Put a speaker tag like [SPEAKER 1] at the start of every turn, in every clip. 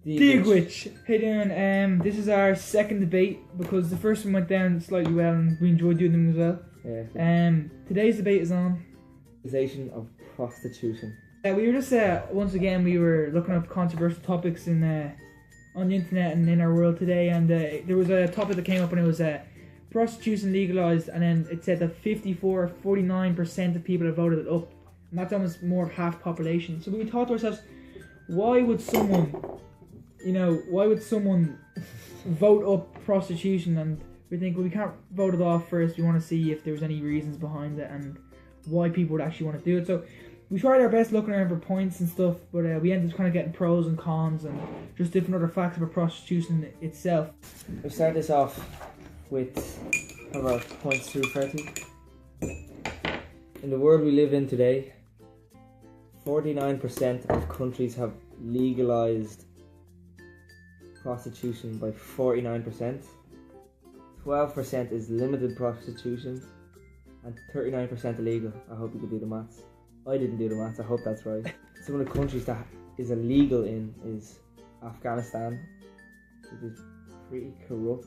[SPEAKER 1] Digwich. Hey doing? This is our second debate because the first one went down slightly well and we enjoyed doing them as well.
[SPEAKER 2] Yeah.
[SPEAKER 1] Today's debate is on
[SPEAKER 2] Legalization of prostitution.
[SPEAKER 1] we were just once again we were looking up controversial topics in on the internet and in our world today, and there was a topic that came up and it was prostitution legalized, and then it said that 49% of people have voted it up, and that's almost more of half the population. So we thought to ourselves, why would someone vote up prostitution? And we think, well, we can't vote it off first. We want to see if there's any reasons behind it and why people would actually want to do it. So we tried our best looking around for points and stuff, but we ended up kind of getting pros and cons and just different other facts about prostitution itself.
[SPEAKER 2] We'll start this off with our points to refer to. In the world we live in today, 49% of countries have legalized prostitution by 49%. 12% is limited prostitution, and 39% illegal. I hope you could do the maths. I didn't do the maths, I hope that's right. Some of the countries that is illegal in is Afghanistan, which is pretty corrupt.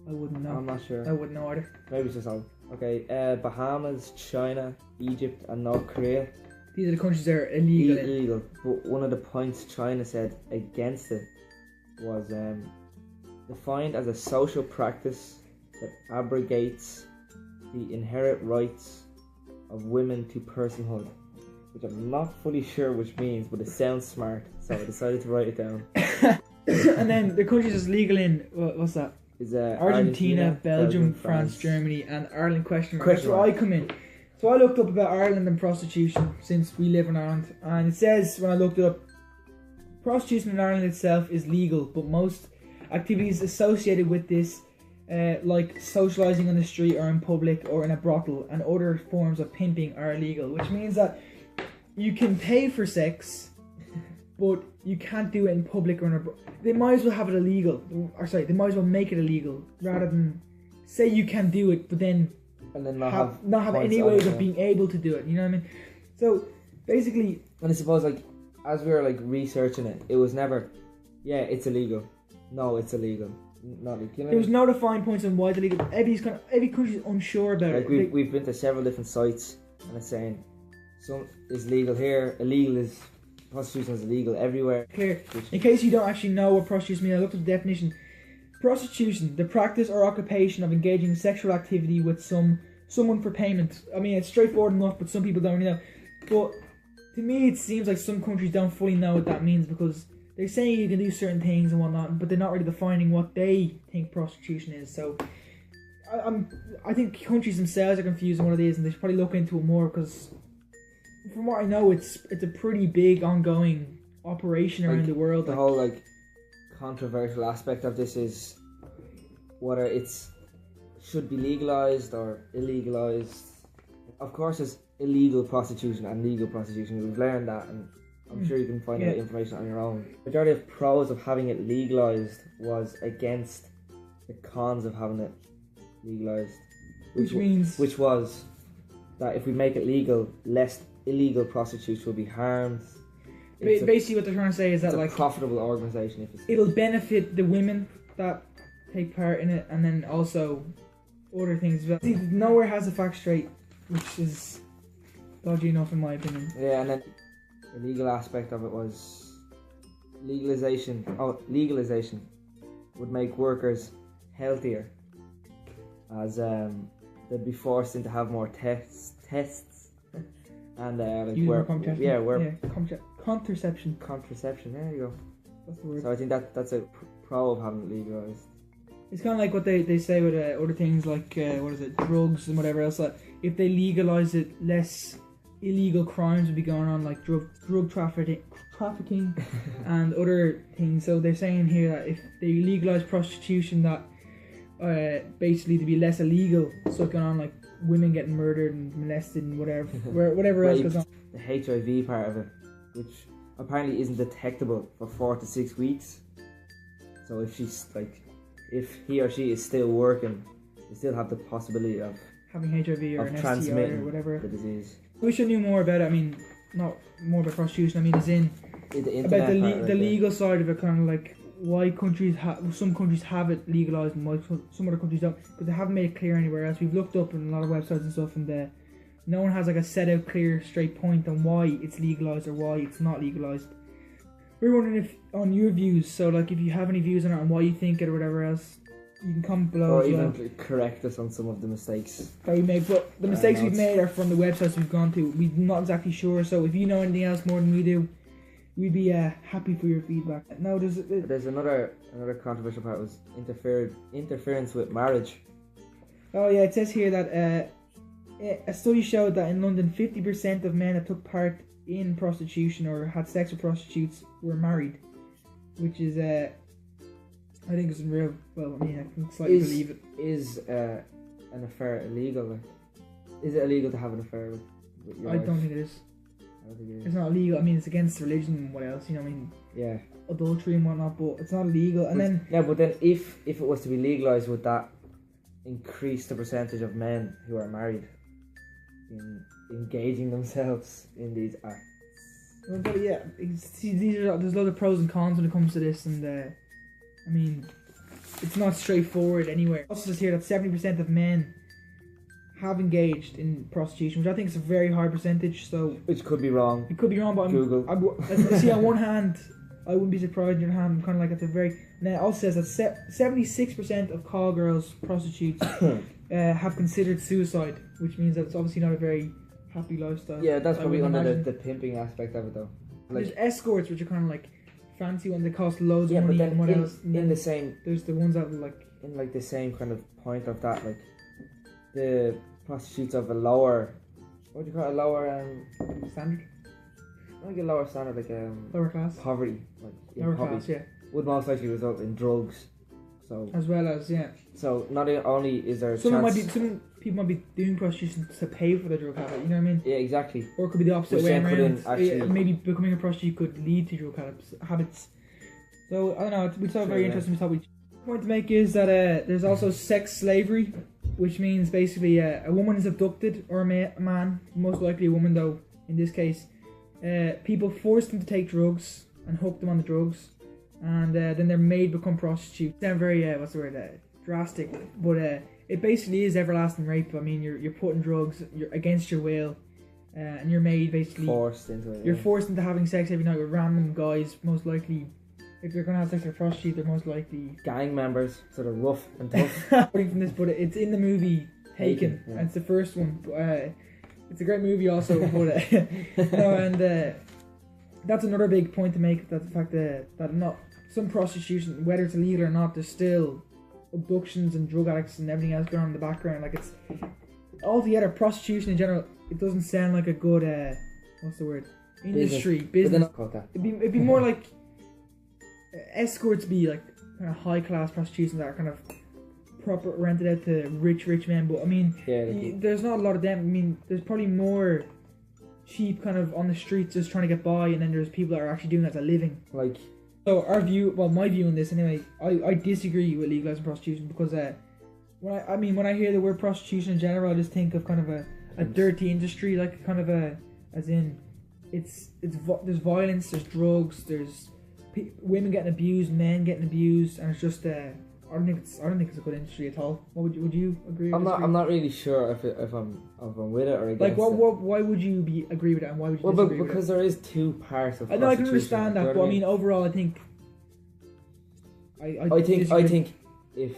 [SPEAKER 1] I wouldn't know.
[SPEAKER 2] I'm not sure.
[SPEAKER 1] I wouldn't know either.
[SPEAKER 2] Maybe it's just all. Okay, Bahamas, China, Egypt and North Korea.
[SPEAKER 1] These are the countries that are illegal.
[SPEAKER 2] Illegal. But one of the points China said against it was defined as a social practice that abrogates the inherent rights of women to personhood, which I'm not fully sure which means, but it sounds smart, so I decided to write it down.
[SPEAKER 1] And then the countries that's legal in, what's that?
[SPEAKER 2] Is
[SPEAKER 1] Argentina, Belgium, France, Germany, and Ireland question mark. That's where I come in. So I looked up about Ireland and prostitution, since we live in Ireland, and it says, when I looked it up, prostitution in Ireland itself is legal, but most activities associated with this, like socialising on the street or in public or in a brothel, and other forms of pimping are illegal, which means that you can pay for sex, but you can't do it in public or in a they might as well have it illegal, they might as well make it illegal, rather than say you can do it, but then not have any ways of being able to do it, you know what I mean? So basically,
[SPEAKER 2] and I suppose, like, as we were like researching it, it was never, yeah, it's illegal. No, it's illegal. Not like, you know,
[SPEAKER 1] there was no defined points on why it's illegal. Every country is unsure about
[SPEAKER 2] it. Like we've been to several different sites, and it's saying some is legal here, prostitution is illegal everywhere.
[SPEAKER 1] Clear. In case you don't actually know what prostitution means, I looked at the definition. Prostitution, the practice or occupation of engaging in sexual activity with someone for payment. I mean, it's straightforward enough, but some people don't really know. But to me, it seems like some countries don't fully know what that means, because they're saying you can do certain things and whatnot, but they're not really defining what they think prostitution is. So I think countries themselves are confused on what it is, and they should probably look into it more, because from what I know, it's a pretty big ongoing operation around the world.
[SPEAKER 2] The whole like controversial aspect of this is whether it's should be legalized or illegalized. Of course, there's illegal prostitution and legal prostitution. We've learned that, and I'm sure you can find that information on your own. The majority of pros of having it legalized was against the cons of having it legalized, which was that if we make it legal, less illegal prostitutes will be harmed.
[SPEAKER 1] Basically, what they're trying to say is that,
[SPEAKER 2] it's
[SPEAKER 1] like,
[SPEAKER 2] a profitable organisation.
[SPEAKER 1] It'll benefit the women that take part in it, and then also other things. See, nowhere has the facts straight, which is dodgy enough in my opinion.
[SPEAKER 2] Yeah, and then the legal aspect of it was legalization. Legalization would make workers healthier, as they'd be forced into have more tests, and
[SPEAKER 1] contraception.
[SPEAKER 2] Contraception. There you go.
[SPEAKER 1] That's the word.
[SPEAKER 2] So I think that's a pro of having it legalized.
[SPEAKER 1] It's kind of like what they say with other things like drugs and whatever else. That if they legalize it, less illegal crimes would be going on, like drug trafficking and other things. So they're saying here that if they legalize prostitution, that basically to be less illegal stuff going on, like women getting murdered and molested and whatever else goes on.
[SPEAKER 2] The HIV part of it, which apparently isn't detectable for 4 to 6 weeks. So if he or she is still working, they still have the possibility of
[SPEAKER 1] having HIV or an STI or whatever
[SPEAKER 2] the disease.
[SPEAKER 1] I wish I knew more about it. I mean, not more about prostitution. I mean, as in
[SPEAKER 2] the internet
[SPEAKER 1] about
[SPEAKER 2] part right
[SPEAKER 1] the
[SPEAKER 2] there.
[SPEAKER 1] legal side of it, kind of like why some countries have it legalized and why some other countries don't, because they haven't made it clear anywhere else. We've looked up in a lot of websites and stuff, and no one has like a set out clear straight point on why it's legalized or why it's not legalized. We're wondering if on your views, so like if you have any views on it and why you think it or whatever else, you can comment below
[SPEAKER 2] or
[SPEAKER 1] as well.
[SPEAKER 2] even correct us on some of the mistakes
[SPEAKER 1] that we make. But the mistakes we've made are from the websites we've gone to. We're not exactly sure, so if you know anything else more than we do, we'd be happy for your feedback. No,
[SPEAKER 2] there's another controversial part was interference with marriage.
[SPEAKER 1] Oh yeah, it says here that a study showed that in London 50% of men that took part in prostitution or had sex with prostitutes were married, which is I think it's real. Well, I mean, I can slightly believe it.
[SPEAKER 2] Is an affair illegal? Like, is it illegal to have an affair with your wife?
[SPEAKER 1] Don't think it is.
[SPEAKER 2] I don't think it is.
[SPEAKER 1] It's not illegal. I mean, it's against religion and what else, you know what I mean?
[SPEAKER 2] Yeah.
[SPEAKER 1] Adultery and whatnot, but it's not illegal. And then
[SPEAKER 2] but then if it was to be legalised, would that increase the percentage of men who are married in engaging themselves in these acts?
[SPEAKER 1] Well, but yeah, see, there's a lot of pros and cons when it comes to this, and I mean, it's not straightforward anywhere. Also says here that 70% of men have engaged in prostitution, which I think is a very high percentage. So
[SPEAKER 2] which could be wrong.
[SPEAKER 1] It could be wrong, but
[SPEAKER 2] Google.
[SPEAKER 1] See, on one hand, I wouldn't be surprised. On the other hand, I'm kind of like at the very. And then it also says that 76% of call girls, prostitutes, have considered suicide, which means that it's obviously not a very happy lifestyle.
[SPEAKER 2] Yeah, that's probably under the pimping aspect of it, though. Like,
[SPEAKER 1] there's escorts, which are kind of like fancy ones that cost loads of money.
[SPEAKER 2] But then
[SPEAKER 1] and what else?
[SPEAKER 2] In the same,
[SPEAKER 1] there's the ones that like
[SPEAKER 2] in like the same kind of point of that, like the prostitutes of a lower, what do you call it, a lower
[SPEAKER 1] standard.
[SPEAKER 2] Like a lower standard, like
[SPEAKER 1] lower class,
[SPEAKER 2] poverty, like
[SPEAKER 1] lower class, yeah,
[SPEAKER 2] would most likely result in drugs. So
[SPEAKER 1] as well as
[SPEAKER 2] So not only is there
[SPEAKER 1] some people might be doing prostitution to pay for the drug habit. You know what I mean?
[SPEAKER 2] Yeah, exactly.
[SPEAKER 1] Or it could be the opposite way around.
[SPEAKER 2] Actually,
[SPEAKER 1] maybe becoming a prostitute could lead to drug habits. So I don't know. We thought very interesting. The point to make is that there's also sex slavery, which means basically a woman is abducted, or a man, most likely a woman though in this case. People force them to take drugs and hook them on the drugs, and then they're made become prostitutes. They're very drastic, but it basically is everlasting rape. I mean, you're putting drugs, you're against your will, and you're made basically
[SPEAKER 2] forced into it.
[SPEAKER 1] You're forced into having sex every night with random guys. Most likely, if they're gonna have sex with a prostitute, they're most likely
[SPEAKER 2] gang members, sort of rough and tough.
[SPEAKER 1] From this, but it's in the movie Taken, and it's the first one. It's a great movie also, but that's another big point to make. That the fact that not some prostitution, whether it's illegal or not, there's still abductions and drug addicts and everything else going on in the background. Like, it's altogether prostitution in general. It doesn't sound like a good what's the word? Industry business. It'd be more like escorts be like kind of high class prostitution that are kind of proper rented out to rich men. But I mean, there's not a lot of them. I mean, there's probably more cheap kind of on the streets just trying to get by, and then there's people that are actually doing that as a living.
[SPEAKER 2] Like,
[SPEAKER 1] so my view on this anyway, I disagree with legalizing prostitution, because when I hear the word prostitution in general, I just think of kind of a dirty industry, like kind of as in there's violence, there's drugs, there's women getting abused, men getting abused, and it's just I don't think it's a good industry at all. Would you agree?
[SPEAKER 2] I'm not really sure if I'm with it or against
[SPEAKER 1] it. Why would you agree with it, and why would you disagree with it?
[SPEAKER 2] Because there is two parts of
[SPEAKER 1] I know, I can understand that, but I mean overall, I think
[SPEAKER 2] I think if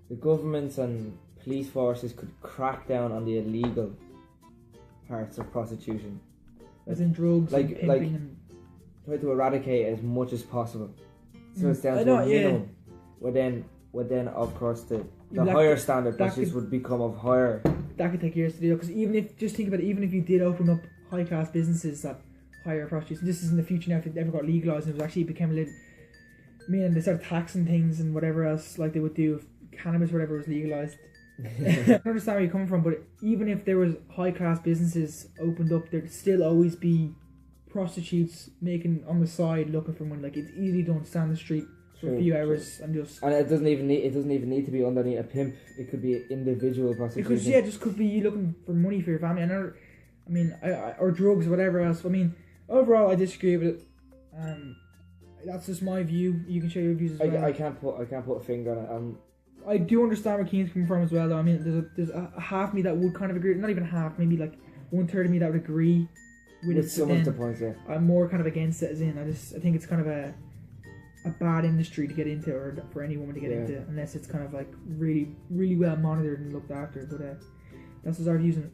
[SPEAKER 2] the governments and police forces could crack down on the illegal parts of prostitution,
[SPEAKER 1] as in drugs, and pimping, and
[SPEAKER 2] try to eradicate as much as possible, so it's down to a minimum. Would then of course the higher standard prostitutes would become of higher.
[SPEAKER 1] That could take years to do, because even if you did open up high class businesses that hire prostitutes, and this is in the future now, if it ever got legalised and it was actually became a little, they started taxing things and whatever else like they would do if cannabis or whatever was legalised. I understand where you're coming from, but even if there was high class businesses opened up, there'd still always be prostitutes making on the side looking for money. Like, it's easily done to stand on the street for a few hours and
[SPEAKER 2] it doesn't even need to be underneath a pimp. It could be individual prostitution.
[SPEAKER 1] It just could be you looking for money for your family. Or drugs or whatever else. I mean, Overall, I disagree with it. That's just my view. You can share your views as well.
[SPEAKER 2] I can't put a finger on it.
[SPEAKER 1] I do understand where Keane's coming from as well, though. I mean, there's a half me that would kind of agree. Not even half, maybe like 1/3 of me that would agree with it.
[SPEAKER 2] Some of the points, yeah.
[SPEAKER 1] I'm more kind of against it, as in I think it's kind of a bad industry to get into, or for any woman to get into, unless it's kind of like really, really well monitored and looked after. But that's just our views on it.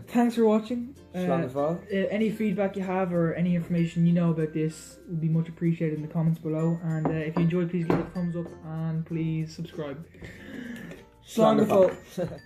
[SPEAKER 1] Thanks for watching. Any feedback you have or any information you know about this would be much appreciated in the comments below. And if you enjoyed, please give it a thumbs up and please subscribe. Slán go fóill.